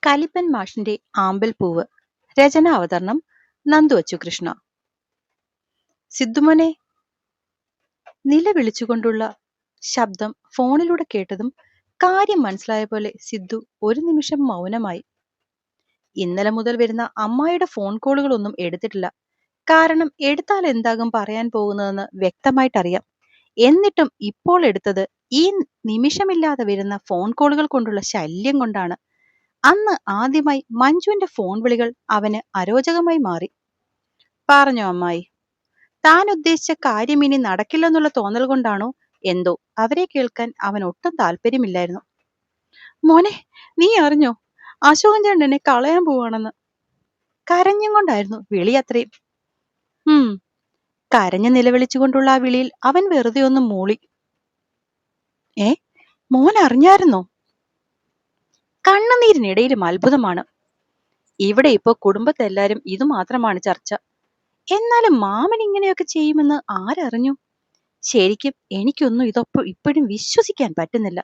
കലിപ്പൻ മാഷിന്റെ ആമ്പൽപ്പൂവ്. രചന അവതരണം നന്ദു അച്ചുകൃഷ്ണ. സിദ്ധുമോനെ, നിലവിളിച്ചുകൊണ്ടുള്ള ശബ്ദം ഫോണിലൂടെ കേട്ടതും കാര്യം മനസ്സിലായ പോലെ സിദ്ധു ഒരു നിമിഷം മൗനമായി. ഇന്നലെ മുതൽ വരുന്ന അമ്മായിയുടെ ഫോൺ കോളുകളൊന്നും എടുത്തിട്ടില്ല. കാരണം എടുത്താൽ എന്താകും പറയാൻ പോകുന്നതെന്ന് വ്യക്തമായിട്ടറിയാം. എന്നിട്ടും ഇപ്പോൾ എടുത്തത് ഈ നിമിഷമില്ലാതെ വരുന്ന ഫോൺ കോളുകൾ കൊണ്ടുള്ള ശല്യം കൊണ്ടാണ്. അന്ന് ആദ്യമായി മഞ്ജുവിന്റെ ഫോൺ വിളികൾ അവന് അരോചകമായി മാറി. പറഞ്ഞോ അമ്മായി, താൻ ഉദ്ദേശിച്ച കാര്യം ഇനി നടക്കില്ലെന്നുള്ള തോന്നൽ കൊണ്ടാണോ എന്തോ അവരെ കേൾക്കാൻ അവൻ ഒട്ടും താല്പര്യമില്ലായിരുന്നു. മോനെ, നീ അറിഞ്ഞോ, അശോകൻ ചേട്ടൻ എന്നെ കളയാൻ പോവാണെന്ന്. കരഞ്ഞും കൊണ്ടായിരുന്നു വിളി അത്രയും. കരഞ്ഞു നിലവിളിച്ചുകൊണ്ടുള്ള ആ വിളിയിൽ അവൻ വെറുതെ ഒന്ന് മൂളി. മോൻ അറിഞ്ഞായിരുന്നോ? കണ്ണുനീരിനിടയിലും അത്ഭുതമാണ്. ഇവിടെ ഇപ്പോ കുടുംബത്തെല്ലാരും ഇതു മാത്രമാണ് ചർച്ച. എന്നാലും മാമൻ ഇങ്ങനെയൊക്കെ ചെയ്യുമെന്ന് ആരറിഞ്ഞു? ശരിക്കും എനിക്കൊന്നും ഇപ്പോഴും വിശ്വസിക്കാൻ പറ്റുന്നില്ല.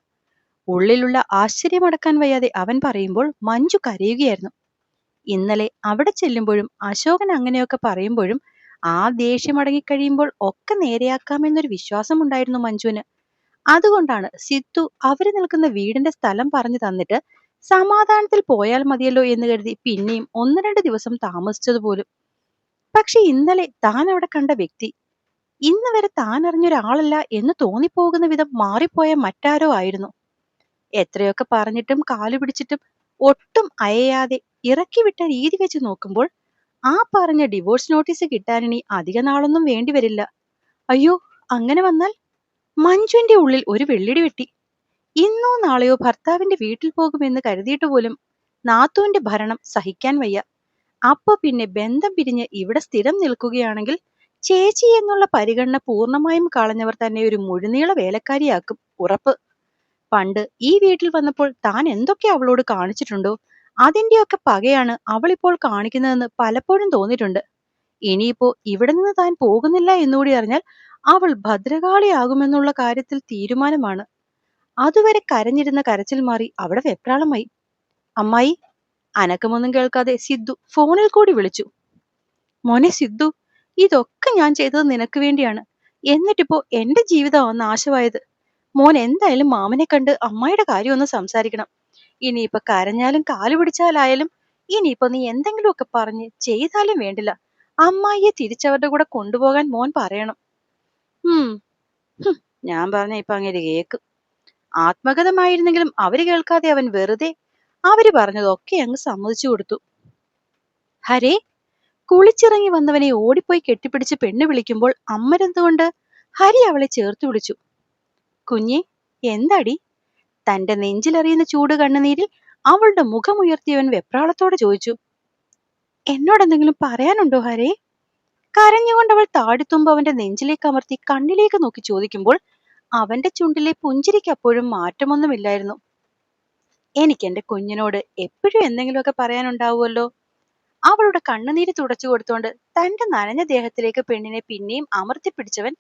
ഉള്ളിലുള്ള ആശ്ചര്യമടക്കാൻ വയ്യാതെ അവൻ പറയുമ്പോൾ മഞ്ജു കരയുകയായിരുന്നു. ഇന്നലെ അവിടെ ചെല്ലുമ്പോഴും അശോകൻ അങ്ങനെയൊക്കെ പറയുമ്പോഴും ആ ദേഷ്യം അടങ്ങിക്കഴിയുമ്പോൾ ഒക്കെ നേരെയാക്കാമെന്നൊരു വിശ്വാസമുണ്ടായിരുന്നു മഞ്ജുവിന്. അതുകൊണ്ടാണ് സിദ്ധു അവര് നിൽക്കുന്ന വീടിന്റെ സ്ഥലം പറഞ്ഞു തന്നിട്ട് സമാധാനത്തിൽ പോയാൽ മതിയല്ലോ എന്ന് കരുതി പിന്നെയും 1-2 ദിവസം താമസിച്ചതുപോലും. പക്ഷെ ഇന്നലെ താൻ അവിടെ കണ്ട വ്യക്തി ഇന്ന് വരെ താൻ അറിഞ്ഞൊരാളല്ല എന്ന് തോന്നിപ്പോകുന്ന വിധം മാറിപ്പോയ മറ്റാരോ ആയിരുന്നു. എത്രയൊക്കെ പറഞ്ഞിട്ടും കാലു പിടിച്ചിട്ടും ഒട്ടും അയയാതെ ഇറക്കി വിട്ട രീതി വെച്ച് നോക്കുമ്പോൾ ആ പറഞ്ഞ ഡിവോഴ്സ് നോട്ടീസ് കിട്ടാനിനി അധിക നാളൊന്നും വേണ്ടി വരില്ല. അയ്യോ, അങ്ങനെ വന്നാൽ? മഞ്ജുവിന്റെ ഉള്ളിൽ ഒരു വെള്ളിടി വെട്ടി. ഇന്നോ നാളെയോ ഭർത്താവിന്റെ വീട്ടിൽ പോകുമെന്ന് കരുതിയിട്ട് പോലും നാത്തൂന്റെ ഭരണം സഹിക്കാൻ വയ്യ. അപ്പൊ പിന്നെ ബന്ധം പിരിഞ്ഞ് ഇവിടെ സ്ഥിരം നിൽക്കുകയാണെങ്കിൽ ചേച്ചി എന്നുള്ള പരിഗണന പൂർണ്ണമായും കളഞ്ഞവർ തന്നെ ഒരു മുഴുനീള വേലക്കാരിയാക്കും, ഉറപ്പ്. പണ്ട് ഈ വീട്ടിൽ വന്നപ്പോൾ താൻ എന്തൊക്കെ അവളോട് കാണിച്ചിട്ടുണ്ടോ അതിന്റെയൊക്കെ പകയാണ് അവളിപ്പോൾ കാണിക്കുന്നതെന്ന് പലപ്പോഴും തോന്നിയിട്ടുണ്ട്. ഇനിയിപ്പോ ഇവിടെ നിന്ന് താൻ പോകുന്നില്ല എന്നുകൂടി അറിഞ്ഞാൽ അവൾ ഭദ്രകാളിയാകുമെന്നുള്ള കാര്യത്തിൽ തീരുമാനമാണ്. അതുവരെ കരഞ്ഞിരുന്ന കരച്ചിൽ മാറി അവിടെ വെപ്രാളമായി. അമ്മായി, അനക്കമൊന്നും കേൾക്കാതെ സിദ്ധു ഫോണിൽ കൂടി വിളിച്ചു. മോനെ സിദ്ധു, ഇതൊക്കെ ഞാൻ ചെയ്തത് നിനക്ക് വേണ്ടിയാണ്. എന്നിട്ടിപ്പോ എന്റെ ജീവിതമാണ് നാശമായത്. മോൻ എന്തായാലും മാമനെ കണ്ട് അമ്മായിയുടെ കാര്യം ഒന്ന് സംസാരിക്കണം. ഇനിയിപ്പൊ കരഞ്ഞാലും കാലു പിടിച്ചാലായാലും ഇനിയിപ്പോ നീ എന്തെങ്കിലുമൊക്കെ പറഞ്ഞ് ചെയ്താലും വേണ്ടില്ല, അമ്മായിയെ തിരിച്ചവരുടെ കൂടെ കൊണ്ടുപോകാൻ മോൻ പറയണം. ഞാൻ പറഞ്ഞ ഇപ്പൊ അങ്ങനെ കേക്ക്. ആത്മഗതമായിരുന്നെങ്കിലും അവര് കേൾക്കാതെ അവൻ വെറുതെ അവര് പറഞ്ഞതൊക്കെ അങ്ങ് സമ്മതിച്ചു കൊടുത്തു. ഹരേ, കുളിച്ചിറങ്ങി വന്നവനെ ഓടിപ്പോയി കെട്ടിപ്പിടിച്ച് പെണ്ണ് വിളിക്കുമ്പോൾ അമ്മരെന്തുകൊണ്ട് ഹരി അവളെ ചേർത്ത് വിളിച്ചു. കുഞ്ഞെ, എന്താടി? തന്റെ നെഞ്ചിലറിയുന്ന ചൂട് കണ്ണുനീരിൽ അവളുടെ മുഖമുയർത്തിയവൻ വെപ്രാളത്തോടെ ചോദിച്ചു. എന്നോടെന്തെങ്കിലും പറയാനുണ്ടോ ഹരേ? കരഞ്ഞുകൊണ്ടവൾ താടിത്തുമ്പ് അവന്റെ നെഞ്ചിലേക്ക് അമർത്തി കണ്ണിലേക്ക് നോക്കി ചോദിക്കുമ്പോൾ അവന്റെ ചുണ്ടിലെ പുഞ്ചിരിക്ക് അപ്പോഴും മാറ്റമൊന്നുമില്ലായിരുന്നു. എനിക്ക് എന്റെ കുഞ്ഞിനോട് എപ്പോഴും എന്തെങ്കിലുമൊക്കെ പറയാനുണ്ടാവുമല്ലോ. അവളുടെ കണ്ണുനീര് തുടച്ചു കൊടുത്തോണ്ട് തന്റെ നനഞ്ഞ ദേഹത്തിലേക്ക് പെണ്ണിനെ പിന്നെയും അമർത്തിപ്പിടിച്ചവൻ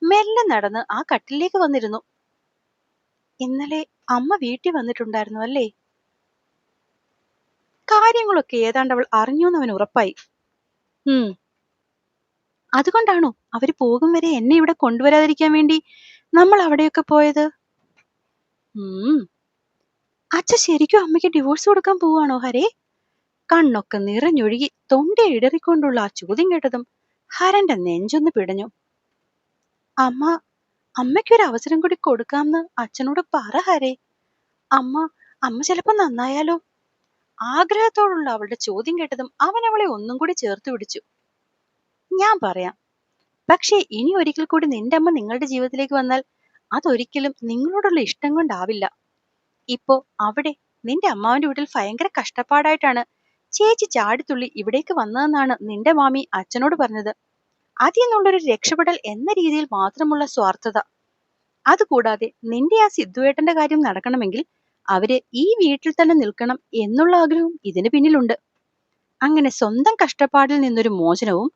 മെല്ലെ നടന്ന് ആ കട്ടിലേക്ക് വന്നിരുന്നു. ഇന്നലെ അമ്മ വീട്ടിൽ വന്നിട്ടുണ്ടായിരുന്നു അല്ലേ? കാര്യങ്ങളൊക്കെ ഏതാണ്ട് അവൾ അറിഞ്ഞൂന്ന് അവൻ ഉറപ്പായി. അതുകൊണ്ടാണോ അവര് പോകും വരെ എന്നെ ഇവിടെ കൊണ്ടുവരാതിരിക്കാൻ വേണ്ടി നമ്മൾ അവിടെയൊക്കെ പോയത്? അച്ഛ ശരിക്കും അമ്മയ്ക്ക് ഡിവോഴ്സ് കൊടുക്കാൻ പോവാണോ ഹരേ? കണ്ണൊക്കെ നിറഞ്ഞൊഴുകി തൊണ്ട ഇടറിക്കൊണ്ടുള്ള ആ ചോദ്യം കേട്ടതും ഹരന്റെ നെഞ്ചൊന്ന് പിടഞ്ഞു. അമ്മയ്ക്കൊരു അവസരം കൂടി കൊടുക്കാമെന്ന് അച്ഛനോട് പറ ഹരേ. അമ്മ ചിലപ്പോ നന്നായാലോ? ആഗ്രഹത്തോടുള്ള അവളുടെ ചോദ്യം കേട്ടതും അവൻ അവളെ ഒന്നും കൂടി ചേർത്ത് പിടിച്ചു. ഞാൻ പറയാം, പക്ഷേ ഇനി ഒരിക്കൽ കൂടി നിന്റെ അമ്മ നിങ്ങളുടെ ജീവിതത്തിലേക്ക് വന്നാൽ അതൊരിക്കലും നിങ്ങളോടുള്ള ഇഷ്ടം കൊണ്ടാവില്ല. ഇപ്പോ അവിടെ നിന്റെ അമ്മാവന്റെ വീട്ടിൽ ഭയങ്കര കഷ്ടപ്പാടായിട്ടാണ് ചേച്ചി ചാടിത്തുള്ളി ഇവിടേക്ക് വന്നതെന്നാണ് നിന്റെ മാമി അച്ഛനോട് പറഞ്ഞത്. അതിൽ നിന്നുള്ളൊരു രക്ഷപ്പെടൽ എന്ന രീതിയിൽ മാത്രമുള്ള സ്വാർത്ഥത. അതുകൂടാതെ നിന്റെ ആ സിദ്ധുവേട്ടന്റെ കാര്യം നടക്കണമെങ്കിൽ അവര് ഈ വീട്ടിൽ തന്നെ നിൽക്കണം എന്നുള്ള ആഗ്രഹവും ഇതിന് പിന്നിലുണ്ട്. അങ്ങനെ സ്വന്തം കഷ്ടപ്പാടിൽ നിന്നൊരു മോചനവും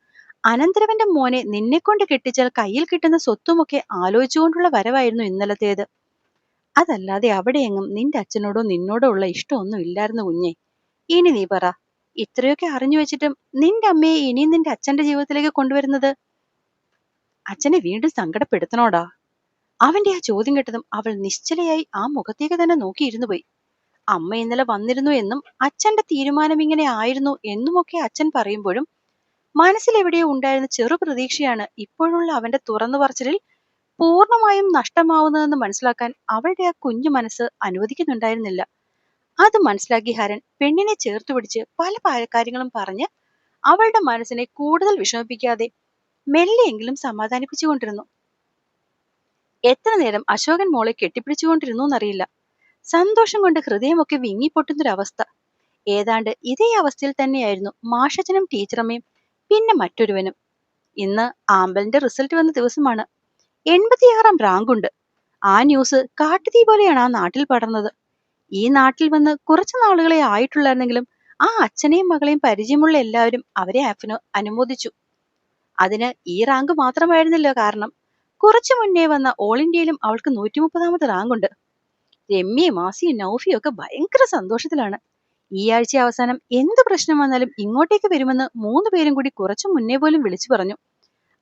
അനന്തരവന്റെ മോനെ നിന്നെക്കൊണ്ട് കെട്ടിച്ചാൽ കയ്യിൽ കിട്ടുന്ന സ്വത്തുമൊക്കെ ആലോചിച്ചുകൊണ്ടുള്ള വരവായിരുന്നു ഇന്നലത്തേത്. അതല്ലാതെ അവിടെയെങ്ങും നിന്റെ അച്ഛനോടോ നിന്നോടോ ഉള്ള ഇഷ്ടമൊന്നും ഇല്ലായിരുന്നു കുഞ്ഞെ. ഇനി നീ പറ, ഇത്രയൊക്കെ അറിഞ്ഞു വെച്ചിട്ടും നിന്റെ അമ്മയെ ഇനിയും നിന്റെ അച്ഛന്റെ ജീവിതത്തിലേക്ക് കൊണ്ടുവരുന്നത് അച്ഛനെ വീണ്ടും സങ്കടപ്പെടുത്തണോടാ? അവന്റെ ആ ചോദ്യം കേട്ടതും അവൾ നിശ്ചലയായി ആ മുഖത്തേക്ക് തന്നെ നോക്കിയിരുന്നു പോയി. അമ്മ ഇന്നലെ വന്നിരുന്നു എന്നും അച്ഛന്റെ തീരുമാനം ഇങ്ങനെ ആയിരുന്നു എന്നുമൊക്കെ അച്ഛൻ പറയുമ്പോഴും മനസ്സിലെവിടെയോ ഉണ്ടായിരുന്ന ചെറു പ്രതീക്ഷയാണ് ഇപ്പോഴുള്ള അവന്റെ തുറന്നു പറച്ചിലിൽ പൂർണ്ണമായും നഷ്ടമാവുന്നതെന്ന് മനസ്സിലാക്കാൻ അവളുടെ ആ കുഞ്ഞു മനസ്സ് അനുവദിക്കുന്നുണ്ടായിരുന്നില്ല. അത് മനസ്സിലാക്കി ഹരൻ പെണ്ണിനെ ചേർത്ത് പിടിച്ച് പല കാര്യങ്ങളും പറഞ്ഞ് അവളുടെ മനസ്സിനെ കൂടുതൽ വിഷമിപ്പിക്കാതെ മെല്ലെയെങ്കിലും സമാധാനിപ്പിച്ചുകൊണ്ടിരുന്നു. എത്ര നേരം അശോകൻ മോളെ കെട്ടിപ്പിടിച്ചുകൊണ്ടിരുന്നു എന്നറിയില്ല. സന്തോഷം കൊണ്ട് ഹൃദയമൊക്കെ വിങ്ങിപ്പൊട്ടുന്നൊരവസ്ഥ. ഏതാണ്ട് ഇതേ അവസ്ഥയിൽ തന്നെയായിരുന്നു മാഷച്ചനും ടീച്ചറമ്മയും പിന്നെ മറ്റൊരുവനും. ഇന്ന് ആമ്പലിന്റെ റിസൾട്ട് വന്ന ദിവസമാണ്. 86 റാങ്കുണ്ട്. ആ ന്യൂസ് കാട്ടുതീ പോലെയാണ് ആ നാട്ടിൽ പടർന്നത്. ഈ നാട്ടിൽ വന്ന് കുറച്ചു നാളുകളെ ആയിട്ടുള്ളായിരുന്നെങ്കിലും ആ അച്ഛനെയും മകളെയും പരിചയമുള്ള എല്ലാവരും അവരെ അനുമോദിച്ചു. അതിന് ഈ റാങ്ക് മാത്രമായിരുന്നില്ല കാരണം. കുറച്ചു മുന്നേ വന്ന ഓൾ ഇന്ത്യയിലും അവൾക്ക് 130ാമത് റാങ്കുണ്ട്. രമ്യയും മാസിയും നൗഫിയും ഒക്കെ ഭയങ്കര സന്തോഷത്തിലാണ്. ഈ ആഴ്ച അവസാനം എന്ത് പ്രശ്നം വന്നാലും ഇങ്ങോട്ടേക്ക് വരുമെന്ന് 3 പേരും കൂടി കുറച്ചു മുന്നേ പോലും വിളിച്ചു പറഞ്ഞു.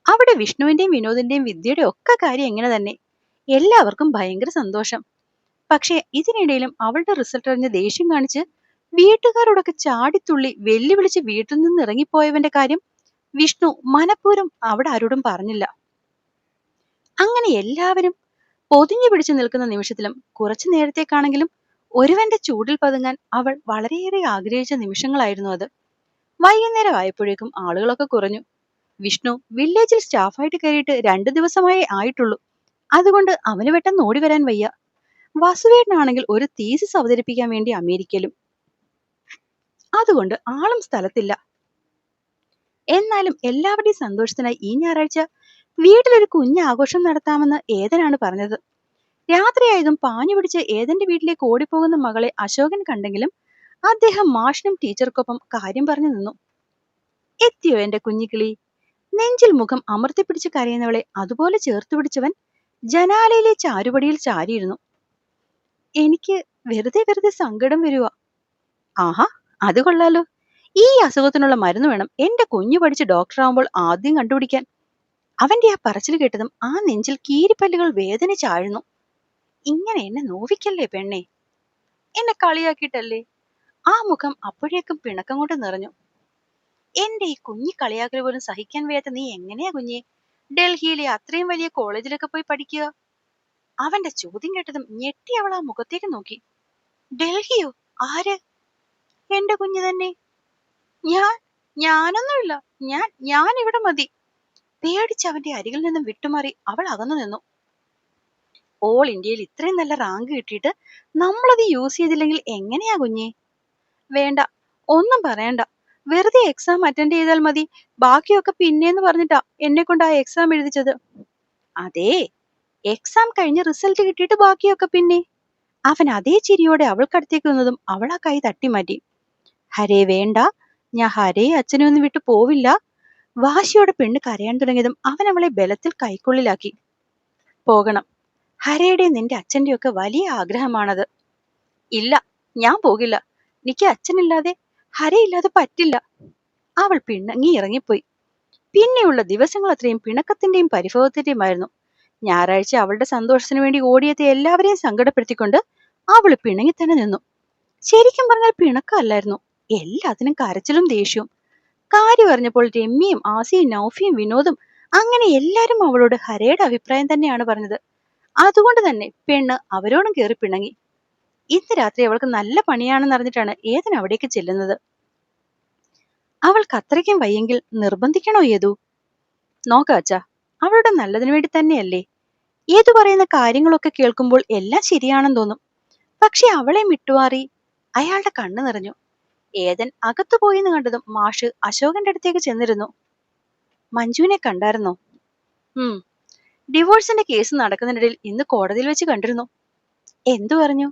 അവിടെ വിഷ്ണുവിന്റെയും വിനോദിന്റെയും വിദ്യയുടെ ഒക്കെ കാര്യം എങ്ങനെ തന്നെ. എല്ലാവർക്കും ഭയങ്കര സന്തോഷം. പക്ഷെ ഇതിനിടയിലും അവളുടെ റിസൾട്ട് അറിഞ്ഞ് ദേഷ്യം കാണിച്ച് വീട്ടുകാരോടൊക്കെ ചാടിത്തുള്ളി വെല്ലുവിളിച്ച് വീട്ടിൽ നിന്ന് ഇറങ്ങിപ്പോയവന്റെ കാര്യം വിഷ്ണു മനഃപൂർവ്വം അവിടെ ആരോടും പറഞ്ഞില്ല. അങ്ങനെ എല്ലാവരും പൊതിഞ്ഞു പിടിച്ചു നിൽക്കുന്ന നിമിഷത്തിലും കുറച്ചു നേരത്തേക്കാണെങ്കിലും ഒരുവന്റെ ചൂടിൽ പതുങ്ങാൻ അവൾ വളരെയേറെ ആഗ്രഹിച്ച നിമിഷങ്ങളായിരുന്നു അത്. വൈകുന്നേരം ആയപ്പോഴേക്കും ആളുകളൊക്കെ കുറഞ്ഞു. വിഷ്ണു വില്ലേജിൽ സ്റ്റാഫായിട്ട് കയറിയിട്ട് 2 ദിവസമായേ ആയിട്ടുള്ളൂ. അതുകൊണ്ട് അവന് പെട്ടെന്ന് ഓടി വരാൻ വയ്യ. വസുവേട്ടനാണെങ്കിൽ ഒരു തീസിസ് അവതരിപ്പിക്കാൻ വേണ്ടി അമേരിക്കയിലും. അതുകൊണ്ട് ആളും സ്ഥലത്തില്ല. എന്നാലും എല്ലാവരുടെയും സന്തോഷത്തിനായി ഈ ഞായറാഴ്ച വീട്ടിലൊരു കുഞ്ഞ് ആഘോഷം നടത്താമെന്ന് ഏതനാണ് പറഞ്ഞത്. രാത്രിയായതും പാഞ്ഞു പിടിച്ച് ഏതന്റെ വീട്ടിലേക്ക് ഓടിപ്പോകുന്ന മകളെ അശോകൻ കണ്ടെങ്കിലും അദ്ദേഹം മാഷിനും ടീച്ചർക്കൊപ്പം കാര്യം പറഞ്ഞു നിന്നു. എത്തിയോ എന്റെ കുഞ്ഞിക്കിളി? നെഞ്ചിൽ മുഖം അമർത്തിപ്പിടിച്ച് കരയുന്നവളെ അതുപോലെ ചേർത്ത് പിടിച്ചവൻ ജനാലയിലെ ചാരുപടിയിൽ ചാരിയിരുന്നു. എനിക്ക് വെറുതെ സങ്കടം വരുക. ആഹാ, അത് കൊള്ളാലോ. ഈ അസുഖത്തിനുള്ള മരുന്ന് വേണം എന്റെ കുഞ്ഞു പഠിച്ച് ഡോക്ടറാവുമ്പോൾ ആദ്യം കണ്ടുപിടിക്കാൻ. അവന്റെ ആ പറച്ചിൽ കേട്ടതും ആ നെഞ്ചിൽ കീരിപ്പല്ലുകൾ വേദനിച്ചാഴ്ന്നു. ഇങ്ങനെ എന്നെ നോവിക്കല്ലേ പെണ്ണെ. എന്നെ കളിയാക്കിയിട്ടല്ലേ? ആ മുഖം അപ്പോഴേക്കും പിണക്കം കൊണ്ട് നിറഞ്ഞു. എന്റെ ഈ കുഞ്ഞി കളിയാക്കൽ പോലും സഹിക്കാൻ വയ്യാത്ത നീ എങ്ങനെയാ കുഞ്ഞെ ഡൽഹിയിലെ അത്രയും വലിയ കോളേജിലൊക്കെ പോയി പഠിക്കുക? അവന്റെ ചോദ്യം കേട്ടതും ഞെട്ടി അവൾ ആ മുഖത്തേക്ക് നോക്കി. ഡൽഹിയോ? ആര്? എന്റെ കുഞ്ഞു തന്നെ. ഞാനൊന്നുമില്ല. ഞാൻ ഇവിടെ മതി. പേടിച്ച് അവന്റെ അരികിൽ നിന്നും വിട്ടുമാറി അവൾ അകന്നു നിന്നു. ഓൾ ഇന്ത്യയിൽ ഇത്രയും നല്ല റാങ്ക് കിട്ടിയിട്ട് നമ്മളത് യൂസ് ചെയ്തില്ലെങ്കിൽ എങ്ങനെയാ കുഞ്ഞെ? വേണ്ട, ഒന്നും പറയണ്ട. വെറുതെ എക്സാം അറ്റൻഡ് ചെയ്താൽ മതി. ബാക്കിയൊക്കെ പിന്നേന്ന് പറഞ്ഞിട്ടാ എന്നെ കൊണ്ട് ആ എക്സാം എഴുതിച്ചത്. അതേ, എക്സാം കഴിഞ്ഞ് റിസൾട്ട് കിട്ടിയിട്ട് ബാക്കിയൊക്കെ പിന്നെ. അവൻ അതേ ചിരിയോടെ അവൾക്കടുത്തേക്ക് വന്നതും അവൾ ആ കൈ തട്ടിമാറ്റി. ഹരേ വേണ്ട, ഞാൻ ഹരേ അച്ഛനെ ഒന്നും വിട്ടു പോവില്ല. വാശിയോടെ പെണ്ണ് കരയാൻ തുടങ്ങിയതും അവൻ അവളെ ബലത്തിൽ കൈക്കുള്ളിലാക്കി. പോകണം. ഹരയുടെ നിന്റെ അച്ഛന്റെ ഒക്കെ വലിയ ആഗ്രഹമാണത്. ഇല്ല, ഞാൻ പോകില്ല. എനിക്ക് അച്ഛനില്ലാതെ ഹരയില്ലാതെ പറ്റില്ല. അവൾ പിണങ്ങി ഇറങ്ങിപ്പോയി. പിന്നെയുള്ള ദിവസങ്ങൾ അത്രയും പിണക്കത്തിന്റെയും പരിഭവത്തിന്റെയുമായിരുന്നു. ഞായറാഴ്ച അവളുടെ സന്തോഷത്തിനു വേണ്ടി ഓടിയെത്തിയ എല്ലാവരെയും സങ്കടപ്പെടുത്തിക്കൊണ്ട് അവള് പിണങ്ങി തന്നെ നിന്നു. ശരിക്കും പറഞ്ഞാൽ പിണക്കമല്ലായിരുന്നു, എല്ലാത്തിനും കരച്ചിലും ദേഷ്യവും. കാര്യം അറിഞ്ഞപ്പോൾ രമ്യയും ആസിയും നൗഫിയും വിനോദും അങ്ങനെ എല്ലാരും അവളോട് ഹരയുടെ അഭിപ്രായം തന്നെയാണ് പറഞ്ഞത്. അതുകൊണ്ട് തന്നെ പെണ്ണ് അവരോടും കയറി പിണങ്ങി. ഇന്ന് രാത്രി അവൾക്ക് നല്ല പണിയാണെന്ന് അറിഞ്ഞിട്ടാണ് ഏതൻ അവിടേക്ക് ചെല്ലുന്നത്. അവൾക്ക് അത്രയ്ക്കും വയ്യെങ്കിൽ നിർബന്ധിക്കണോ ഏതു? നോക്ക അച്ഛാ, അവളുടെ നല്ലതിനു വേണ്ടി തന്നെയല്ലേ. ഏതു പറയുന്ന കാര്യങ്ങളൊക്കെ കേൾക്കുമ്പോൾ എല്ലാം ശരിയാണെന്ന് തോന്നും. പക്ഷെ അവളെ മിട്ടുമാറി അയാളുടെ കണ്ണു നിറഞ്ഞു. ഏതൻ അകത്തു പോയിന്ന് കണ്ടതും മാഷ് അശോകന്റെ അടുത്തേക്ക് ചെന്നിരുന്നു. മഞ്ജുവിനെ കണ്ടായിരുന്നോ? ഡിവോഴ്സിന്റെ കേസ് നടക്കുന്നതിനിടയിൽ ഇന്ന് കോടതിയിൽ വെച്ച് കണ്ടിരുന്നു. എന്തു പറഞ്ഞു?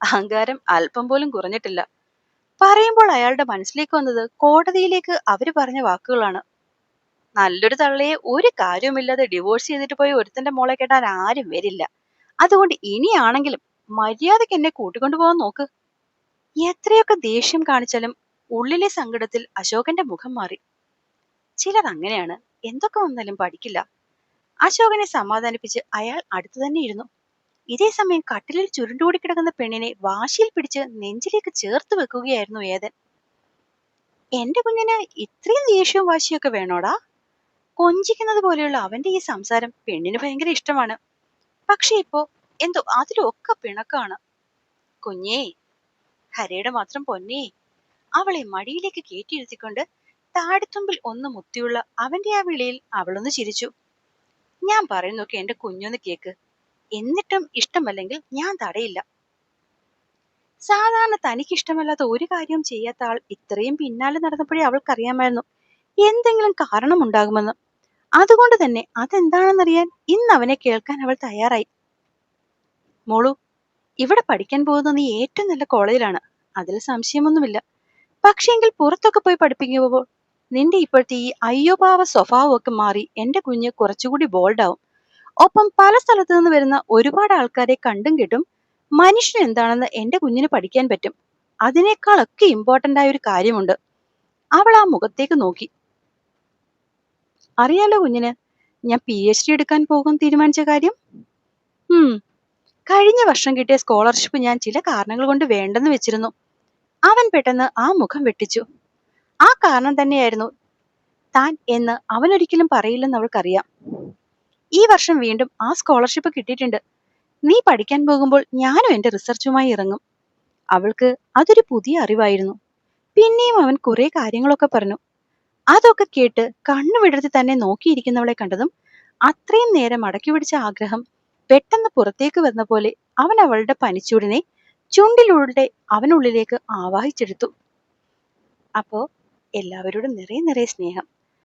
അഹങ്കാരം അല്പം പോലും കുറഞ്ഞിട്ടില്ല. പറയുമ്പോൾ അയാളുടെ മനസ്സിലേക്ക് വന്നത് കോടതിയിലേക്ക് അവര് പറഞ്ഞ വാക്കുകളാണ്. നല്ലൊരു തള്ളയെ ഒരു കാര്യവുമില്ലാതെ ഡിവോഴ്സ് ചെയ്തിട്ട് പോയി ഒരുത്തന്റെ മോളെ കെട്ടാൻ ആരും വരില്ല. അതുകൊണ്ട് ഇനിയാണെങ്കിലും മര്യാദയ്ക്ക് എന്നെ കൂട്ടിക്കൊണ്ടുപോകാൻ നോക്ക്. എത്രയൊക്കെ ദേഷ്യം കാണിച്ചാലും ഉള്ളിലെ സങ്കടത്തിൽ അശോകന്റെ മുഖം മാറി. ചിലർ അങ്ങനെയാണ്, എന്തൊക്കെ വന്നാലും പഠിക്കില്ല. അശോകനെ സമാധാനിപ്പിച്ച് അയാൾ അടുത്തു തന്നെ ഇരുന്നു. ഇതേ സമയം കട്ടിലിൽ ചുരുണ്ടുകൂടി കിടക്കുന്ന പെണ്ണിനെ വാശിയിൽ പിടിച്ച് നെഞ്ചിലേക്ക് ചേർത്ത് വെക്കുകയായിരുന്നു ഏതൻ. എന്റെ കുഞ്ഞിന് ഇത്രയും ദേഷ്യവും വാശിയൊക്കെ വേണോടാ? കൊഞ്ചിക്കുന്നത് പോലെയുള്ള അവന്റെ ഈ സംസാരം പെണ്ണിന് ഭയങ്കര ഇഷ്ടമാണ്. പക്ഷെ ഇപ്പോ എന്തോ അതിലൊക്കെ പിണക്കാണ്. കുഞ്ഞേ, ഹരയുടെ മാത്രം പൊന്നേ. അവളെ മടിയിലേക്ക് കയറ്റിയിരുത്തിക്കൊണ്ട് താടിത്തുമ്പിൽ ഒന്ന് മുത്തിയുള്ള അവന്റെ ആ വിളിയിൽ അവളൊന്ന് ചിരിച്ചു. ഞാൻ പറയുന്നൊക്കെ എന്റെ കുഞ്ഞൊന്ന് കേക്ക്. എന്നിട്ടും ഇഷ്ടമല്ലെങ്കിൽ ഞാൻ തടയില്ല. സാധാരണ തനിക്ക് ഇഷ്ടമല്ലാത്ത ഒരു കാര്യവും ചെയ്യാത്ത ആൾ ഇത്രയും പിന്നാലെ നടന്നപ്പോഴേ അവൾക്കറിയാമായിരുന്നു എന്തെങ്കിലും കാരണം ഉണ്ടാകുമെന്ന്. അതുകൊണ്ട് തന്നെ അതെന്താണെന്നറിയാൻ ഇന്ന് അവനെ കേൾക്കാൻ അവൾ തയ്യാറായി. മോളു, ഇവിടെ പഠിക്കാൻ പോകുന്ന നീ ഏറ്റവും നല്ല കോളേജിലാണ്, അതിൽ സംശയമൊന്നുമില്ല. പക്ഷെങ്കിൽ പുറത്തൊക്കെ പോയി പഠിപ്പിക്കുമ്പോൾ നിന്റെ ഇപ്പോഴത്തെ ഈ അയ്യോപാവ സ്വഭാവമൊക്കെ മാറി എന്റെ കുഞ്ഞ് കുറച്ചുകൂടി ബോൾഡാവും. ഒപ്പം പല സ്ഥലത്തു നിന്ന് വരുന്ന ഒരുപാട് ആൾക്കാരെ കണ്ടും കേട്ടും മനുഷ്യൻ എന്താണെന്ന് എന്റെ കുഞ്ഞിന് പഠിക്കാൻ പറ്റും. അതിനേക്കാളൊക്കെ ഇമ്പോർട്ടന്റ് ആയ ഒരു കാര്യമുണ്ട്. അവൾ ആ മുഖത്തേക്ക് നോക്കി. അറിയാലോ കുഞ്ഞിന്, ഞാൻ PhD എടുക്കാൻ പോകും തീരുമാനിച്ച കാര്യം. കഴിഞ്ഞ വർഷം കിട്ടിയ സ്കോളർഷിപ്പ് ഞാൻ ചില കാരണങ്ങൾ കൊണ്ട് വേണ്ടെന്ന് വെച്ചിരുന്നു. അവൻ പെട്ടെന്ന് ആ മുഖം വെട്ടിച്ചു. ആ കാരണം തന്നെയായിരുന്നു താൻ എന്ന് അവനൊരിക്കലും പറയില്ലെന്ന് അവൾക്കറിയാം. ഈ വർഷം വീണ്ടും ആ സ്കോളർഷിപ്പ് കിട്ടിയിട്ടുണ്ട്. നീ പഠിക്കാൻ പോകുമ്പോൾ ഞാനും എന്റെ റിസർച്ചുമായി ഇറങ്ങും. അവൾക്ക് അതൊരു പുതിയ അറിവായിരുന്നു. പിന്നെയും അവൻ കുറെ കാര്യങ്ങളൊക്കെ പറഞ്ഞു. അതൊക്കെ കേട്ട് കണ്ണു വിടർത്തി തന്നെ നോക്കിയിരിക്കുന്നവളെ കണ്ടതും അത്രയും നേരം അടക്കി പിടിച്ച ആഗ്രഹം പെട്ടെന്ന് പുറത്തേക്ക് വന്ന പോലെ അവൻ അവളുടെ പനിച്ചൂടിനെ ചുണ്ടിലൂടെ അവനുള്ളിലേക്ക് ആവാഹിച്ചെടുത്തു. അപ്പോ എല്ലാവരോടും നിറയെ നിറയെ സ്നേഹം.